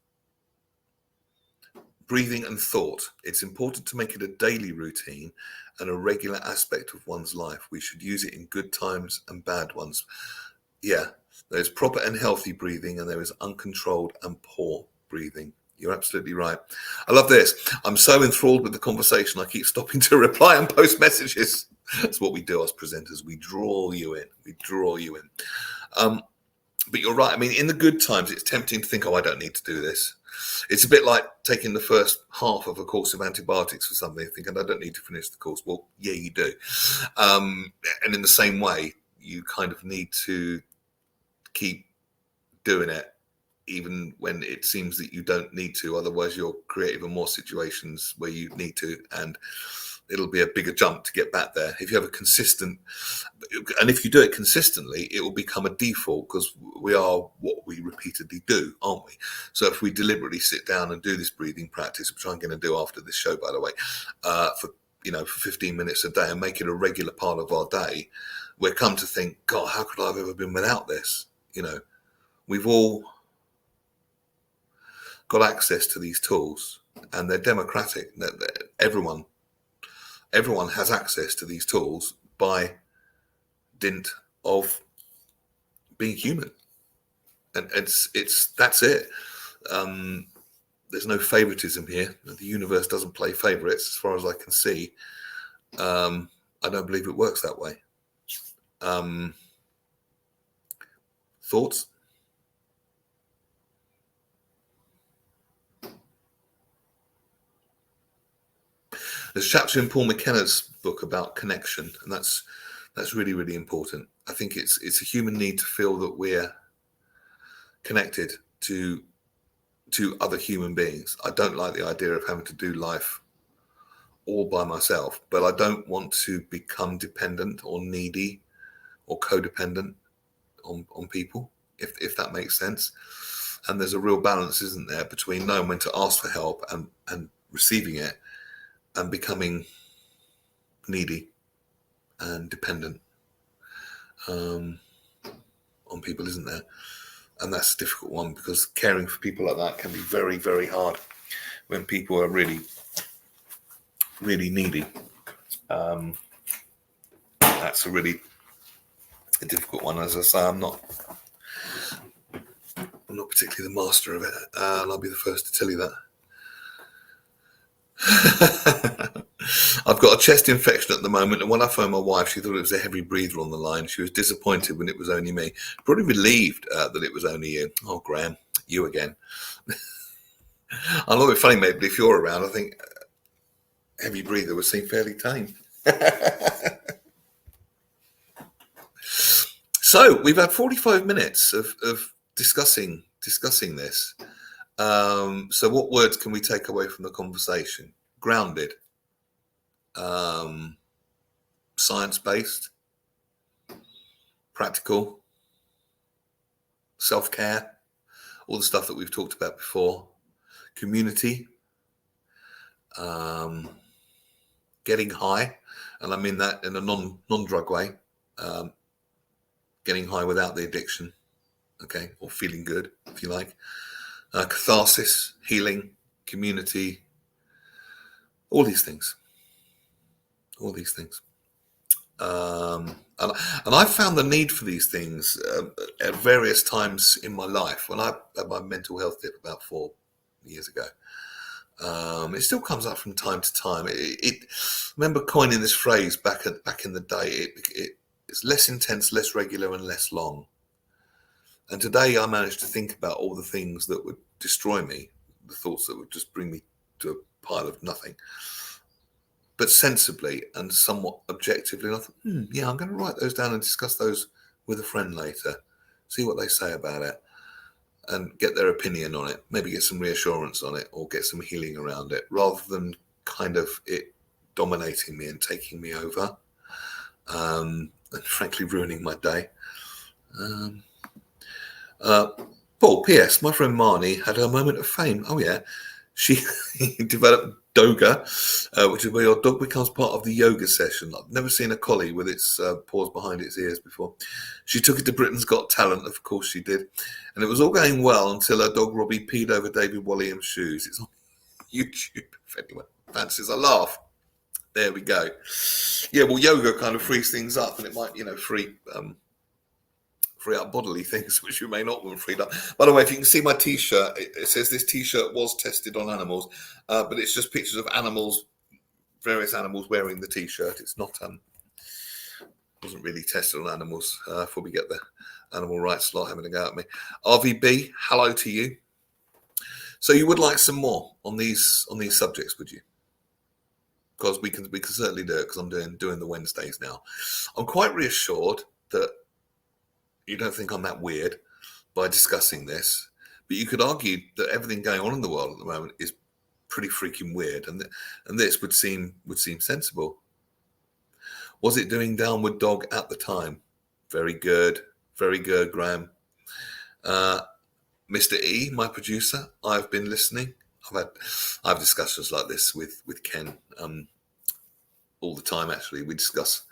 breathing and thought. It's important to make it a daily routine and a regular aspect of one's life. We should use it in good times and bad ones. Yeah, there's proper and healthy breathing, and there is uncontrolled and poor breathing. You're absolutely right. I love this. I'm so enthralled with the conversation, I keep stopping to reply and post messages. That's what we do as presenters. We draw you in. We draw you in. But you're right. I mean, in the good times, it's tempting to think, oh, I don't need to do this. It's a bit like taking the first half of a course of antibiotics for something, thinking, I don't need to finish the course. Well, yeah, you do. And in the same way, you kind of need to keep doing it, even when it seems that you don't need to. Otherwise, you'll create even more situations where you need to, and it'll be a bigger jump to get back there. If you have a consistent, and if you do it consistently, it will become a default, because we are what we repeatedly do, aren't we? So if we deliberately sit down and do this breathing practice, which I'm going to do after this show, by the way, for 15 minutes a day, and make it a regular part of our day, we're come to think, God, how could I have ever been without this? We've all got access to these tools, and they're democratic. Everyone has access to these tools by dint of being human, and that's it. There's no favoritism here. The universe doesn't play favorites, as far as I can see. I don't believe it works that way. Thoughts? There's a chapter in Paul McKenna's book about connection, and that's really, really important. I think it's a human need to feel that we're connected to other human beings. I don't like the idea of having to do life all by myself, but I don't want to become dependent or needy or codependent on people, if that makes sense. And there's a real balance, isn't there, between knowing when to ask for help and receiving it, and becoming needy and dependent on people, isn't there? And that's a difficult one, because caring for people like that can be very, very hard when people are really really needy. That's a really difficult one. As I say, I'm not particularly the master of it, and I'll be the first to tell you that. I've got a chest infection at the moment, and when I phoned my wife, she thought it was a heavy breather on the line. She was disappointed when it was only me. Probably relieved that it was only you. Oh, Graham, you again. I know it's funny, maybe if you're around, I think heavy breather would seem fairly tame. So we've had 45 minutes of discussing this. So what words can we take away from the conversation? Grounded, science-based, practical, self-care, all the stuff that we've talked about before, community, getting high, and I mean that in a non-drug way, getting high without the addiction, okay, or feeling good, if you like, catharsis, healing, community, all these things. And I found the need for these things at various times in my life. When I had my mental health dip about 4 years ago, it still comes up from time to time. I remember coining this phrase back in the day. It's less intense, less regular, and less long. And today I managed to think about all the things that would destroy me, the thoughts that would just bring me to a pile of nothing, but sensibly and somewhat objectively. And I thought, yeah, I'm going to write those down and discuss those with a friend later, see what they say about it and get their opinion on it, maybe get some reassurance on it or get some healing around it, rather than kind of it dominating me and taking me over, and frankly ruining my day. Paul, P.S. My friend Marnie had her moment of fame. Oh yeah, she developed Doga, which is where your dog becomes part of the yoga session. I've never seen a collie with its paws behind its ears before. She took it to Britain's Got Talent, of course she did, and it was all going well until her dog Robbie peed over David Walliam's shoes. It's on YouTube if anyone fancies a laugh. There we go. Yeah, well, yoga kind of frees things up, and it might, free up bodily things which you may not want freed up. By the way, if you can see my t-shirt, it says this t-shirt was tested on animals, but it's just pictures of animals, various animals wearing the t-shirt. It's not wasn't really tested on animals. Before we get the animal rights lot having a go at me. RVB, hello to you. So you would like some more on these subjects, would you? Because we can certainly do it, because I'm doing the Wednesdays now. I'm quite reassured that you don't think I'm that weird by discussing this, but you could argue that everything going on in the world at the moment is pretty freaking weird, and this would seem sensible. Was it doing Downward Dog at the time? Very good, Graham. Mr. E, my producer, I've been listening. I've discussions like this with Ken all the time. Actually, we discuss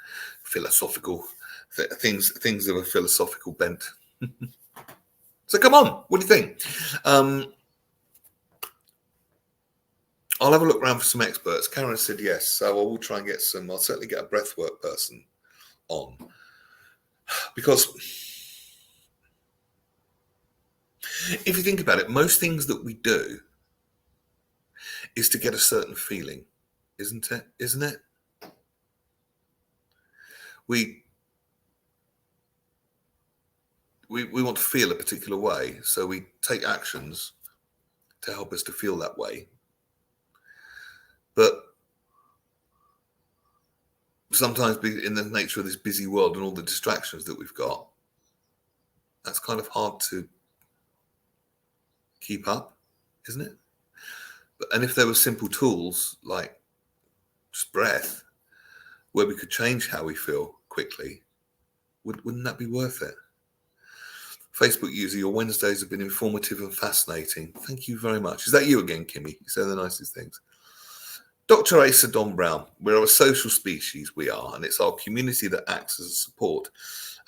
philosophical things of a philosophical bent. So come on, what do you think? I'll have a look around for some experts. Karen said yes, so I will try and get some. I'll certainly get a breathwork person on, because if you think about it, most things that we do is to get a certain feeling, isn't it? We want to feel a particular way, so we take actions to help us to feel that way. But sometimes, in the nature of this busy world and all the distractions that we've got, that's kind of hard to keep up, isn't it? And if there were simple tools like just breath, where we could change how we feel quickly, wouldn't that be worth it? Facebook user, your Wednesdays have been informative and fascinating. Thank you very much. Is that you again, Kimmy? You say the nicest things. Dr. Asa Don Brown, we're a social species, we are, and it's our community that acts as a support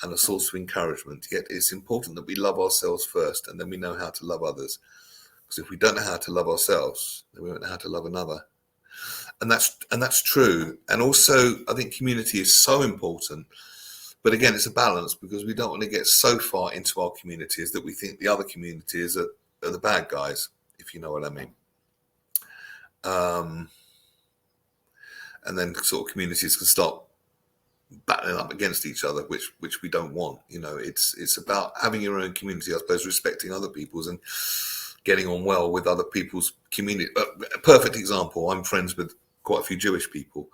and a source of encouragement. Yet it's important that we love ourselves first, and then we know how to love others. Because if we don't know how to love ourselves, then we won't know how to love another. And that's true. And also, I think community is so important. But again, it's a balance, because we don't want to get so far into our communities that we think the other communities are the bad guys, if you know what I mean. And then sort of communities can start battling up against each other, which we don't want. You know, it's about having your own community, I suppose, respecting other people's and getting on well with other people's community. A perfect example, I'm friends with quite a few Jewish people,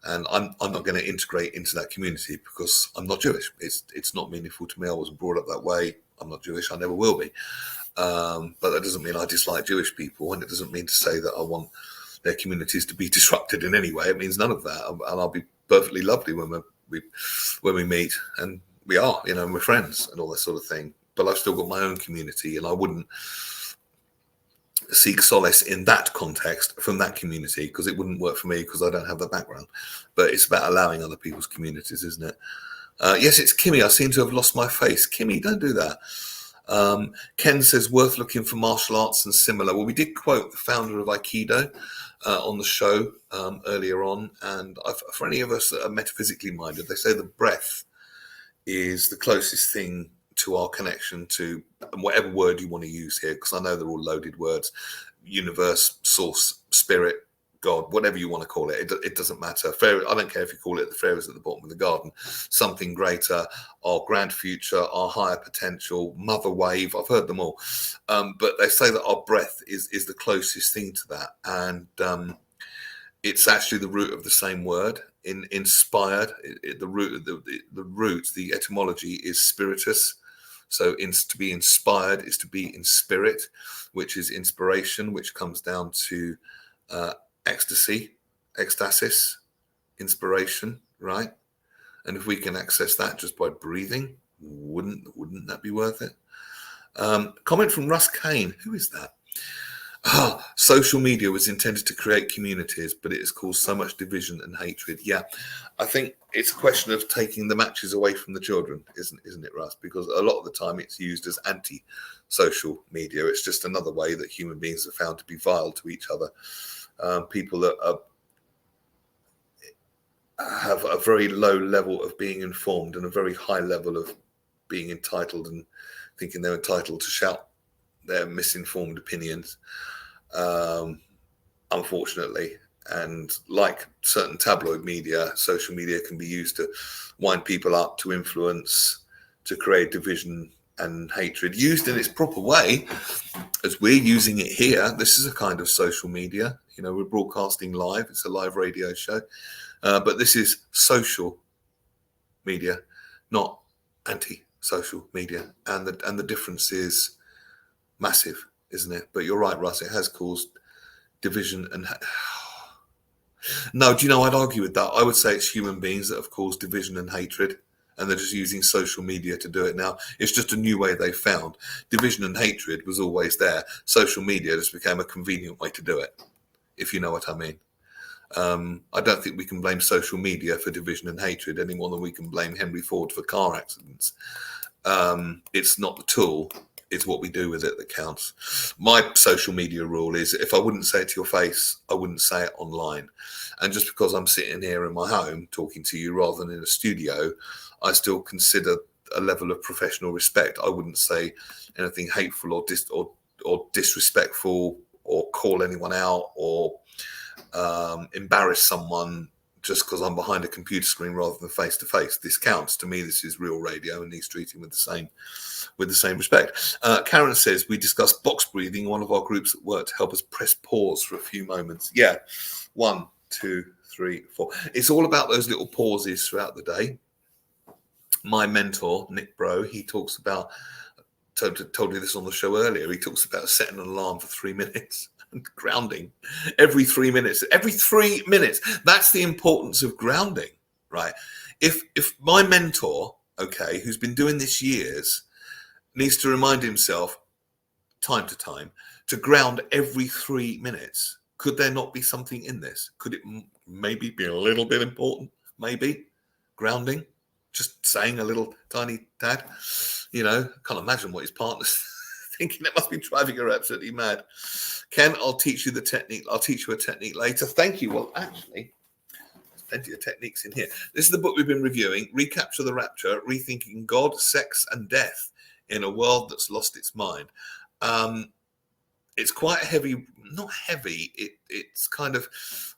and I'm not going to integrate into that community because I'm not Jewish. It's not meaningful to me. I wasn't brought up that way. I'm not Jewish. I never will be. But that doesn't mean I dislike Jewish people, and it doesn't mean to say that I want their communities to be disrupted in any way. It means none of that. And I'll be perfectly lovely when we meet, and we are, you know, and we're friends and all that sort of thing. But I've still got my own community, and I wouldn't seek solace in that context from that community, because it wouldn't work for me, because I don't have the background. But it's about allowing other people's communities, isn't it? Yes, it's Kimmy. I seem to have lost my face. Kimmy, don't do that. Ken says, worth looking for martial arts and similar. Well, we did quote the founder of Aikido on the show earlier on. And for any of us that are metaphysically minded, they say the breath is the closest thing to our connection to whatever word you want to use here, because I know they're all loaded words: universe, source, spirit, God, whatever you want to call it. It doesn't matter. I don't care if you call it the fairies at the bottom of the garden, something greater, our grand future, our higher potential, mother wave. I've heard them all. But they say that our breath is the closest thing to that. And it's actually the root of the same word. Inspired, the root, the etymology is spiritus. So to be inspired is to be in spirit, which is inspiration, which comes down to ecstasis, inspiration, right? And if we can access that just by breathing, wouldn't that be worth it? Comment from Russ Kane. Who is that? Social media was intended to create communities, but it has caused so much division and hatred. Yeah, I think it's a question of taking the matches away from the children, isn't it, Russ? Because a lot of the time it's used as anti-social media. It's just another way that human beings are found to be vile to each other. People that have a very low level of being informed and a very high level of being entitled and thinking they're entitled to shout their misinformed opinions, unfortunately. And like certain tabloid media, social media can be used to wind people up, to influence, to create division and hatred. Used in its proper way, as we're using it here, this is a kind of social media. You know, we're broadcasting live. It's a live radio show. But this is social media, not anti-social media. And the difference is massive, isn't it? But you're right, Russ, it has caused division and no, do you know, I'd argue with that. I would say it's human beings that have caused division and hatred, and they're just using social media to do it now. It's just a new way they found. Division and hatred was always there. Social media just became a convenient way to do it, if you know what I mean. I don't think we can blame social media for division and hatred any more than we can blame Henry Ford for car accidents. It's not the tool, it's what we do with it that counts. My social media rule is, if I wouldn't say it to your face, I wouldn't say it online. And just because I'm sitting here in my home talking to you rather than in a studio, I still consider a level of professional respect. I wouldn't say anything hateful or disrespectful, or call anyone out, or embarrass someone just because I'm behind a computer screen rather than face to face. This counts to me. This is real radio and needs treating with the same respect. Karen says, we discussed box breathing in one of our groups at work to help us press pause for a few moments. Yeah, 1, 2, 3, 4. It's all about those little pauses throughout the day. My mentor, Nick Bro, he talks about, told you this on the show earlier, he talks about setting an alarm for 3 minutes. Grounding every 3 minutes. That's the importance of grounding, right? If my mentor, okay, who's been doing this years, needs to remind himself time to time to ground every 3 minutes, could there not be something in this? Could it maybe be a little bit important? Maybe grounding, just saying a little tiny tad. You know, can't imagine what his partner's thinking it must be driving her absolutely mad. Ken, I'll teach you the technique. I'll teach you a technique later. Thank you. Well, actually, there's plenty of techniques in here. This is the book we've been reviewing, Recapture the Rapture, Rethinking God, Sex and Death in a World That's Lost Its Mind. It's quite heavy, not heavy. It's kind of,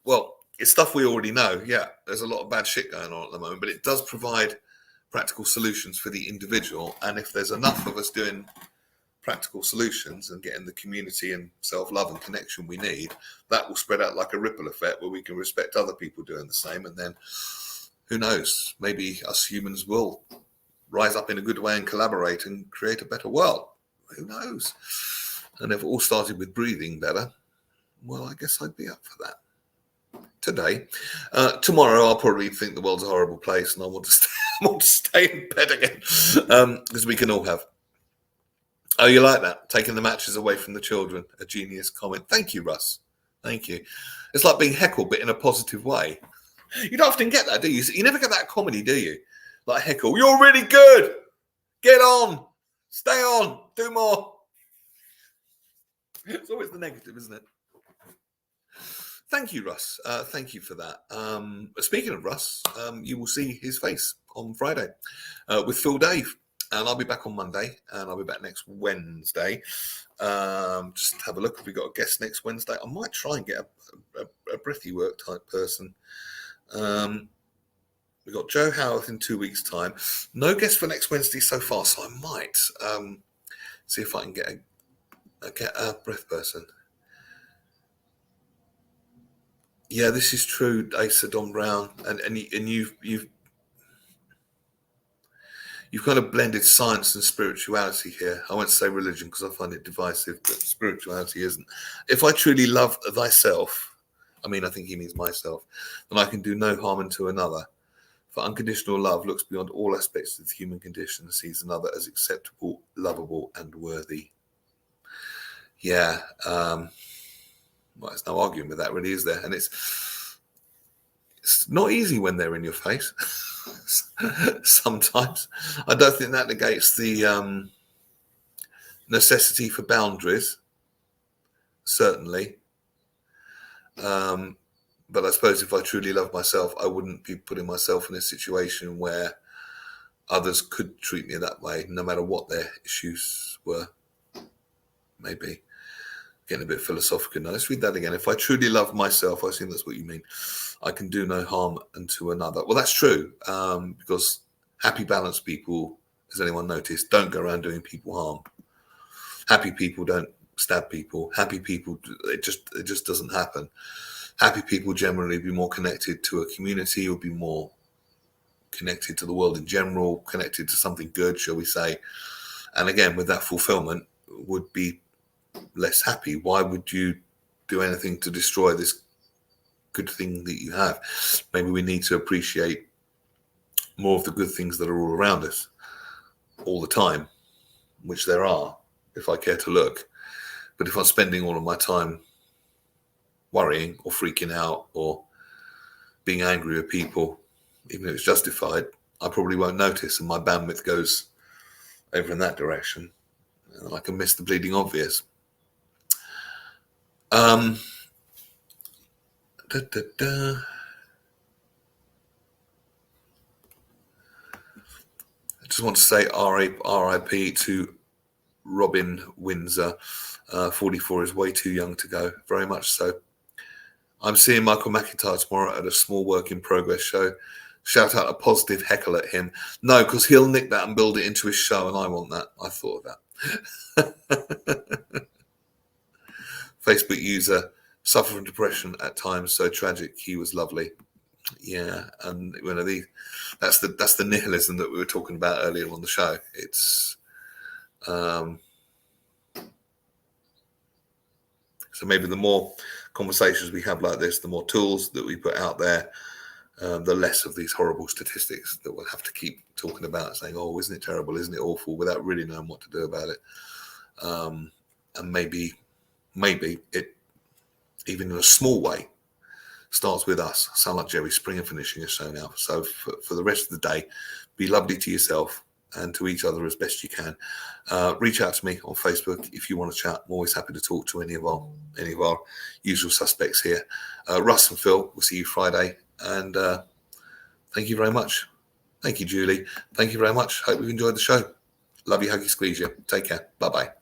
well, it's stuff we already know. Yeah, there's a lot of bad shit going on at the moment, but it does provide practical solutions for the individual. And if there's enough of us doing practical solutions and getting the community and self-love and connection we need, that will spread out like a ripple effect where we can respect other people doing the same. And then who knows, maybe us humans will rise up in a good way and collaborate and create a better world. Who knows? And if it all started with breathing better, well, I guess I'd be up for that. Today, tomorrow, I'll probably think the world's a horrible place and I want to stay in bed again, because we can all have. Oh, you like that? Taking the matches away from the children. A genius comment. Thank you, Russ. Thank you. It's like being heckled, but in a positive way. You don't often get that, do you? You never get that comedy, do you? Like heckle. You're really good. Get on. Stay on. Do more. It's always the negative, isn't it? Thank you, Russ. Thank you for that. Speaking of Russ, you will see his face on Friday with Phil Dave. And I'll be back on Monday, and I'll be back next Wednesday. Just have a look if we've got a guest next Wednesday. I might try and get a breathy work type person. We've got Joe Howarth in 2 weeks' time. No guest for next Wednesday so far, so I might see if I can get a breath person. Yeah, this is true, Asa Don Brown, and you've kind of blended science and spirituality here. I won't say religion because I find it divisive, but spirituality isn't. If I truly love thyself, I think he means myself, then I can do no harm unto another. For unconditional love looks beyond all aspects of the human condition and sees another as acceptable, lovable, and worthy. Yeah, well, there's no arguing with that, really, is there? And it's not easy when they're in your face. Sometimes I don't think that negates the necessity for boundaries, certainly, but I suppose if I truly love myself, I wouldn't be putting myself in a situation where others could treat me that way, no matter what their issues were. Maybe getting a bit philosophical now. Let's read that again. If I truly love myself, I assume that's what you mean, I can do no harm unto another. Well, that's true, because happy, balanced people, has anyone noticed, don't go around doing people harm. Happy people don't stab people. Happy people, it just doesn't happen. Happy people generally be more connected to a community, or be more connected to the world in general, connected to something good, shall we say. And again, with that fulfillment, would be less happy. Why would you do anything to destroy this good thing that you have? Maybe we need to appreciate more of the good things that are all around us all the time, which there are, if I care to look. But if I'm spending all of my time worrying or freaking out or being angry with people, even if it's justified, I probably won't notice, and my bandwidth goes over in that direction, and I can miss the bleeding obvious. I just want to say RIP to Robin Windsor. 44 is way too young to go, very much so. I'm seeing Michael McIntyre tomorrow at a small work in progress show. Shout out a positive heckle at him. No, because he'll nick that and build it into his show, and I want that. I thought of that. Facebook user, suffer from depression at times, so tragic. He was lovely. Yeah, and that's the nihilism that we were talking about earlier on the show. It's so maybe the more conversations we have like this, the more tools that we put out there, the less of these horrible statistics that we'll have to keep talking about, saying, oh, isn't it terrible, isn't it awful, without really knowing what to do about it. And maybe it, even in a small way, starts with us. I sound like Jerry Springer finishing a show now. So for the rest of the day, be lovely to yourself, and to each other as best you can. Reach out to me on Facebook if you want to chat. I'm always happy to talk to any of our usual suspects here. Russ and Phil, we'll see you Friday. And thank you very much. Thank you, Julie. Thank you very much. Hope you've enjoyed the show. Love you, hug you, squeeze you. Take care. Bye-bye.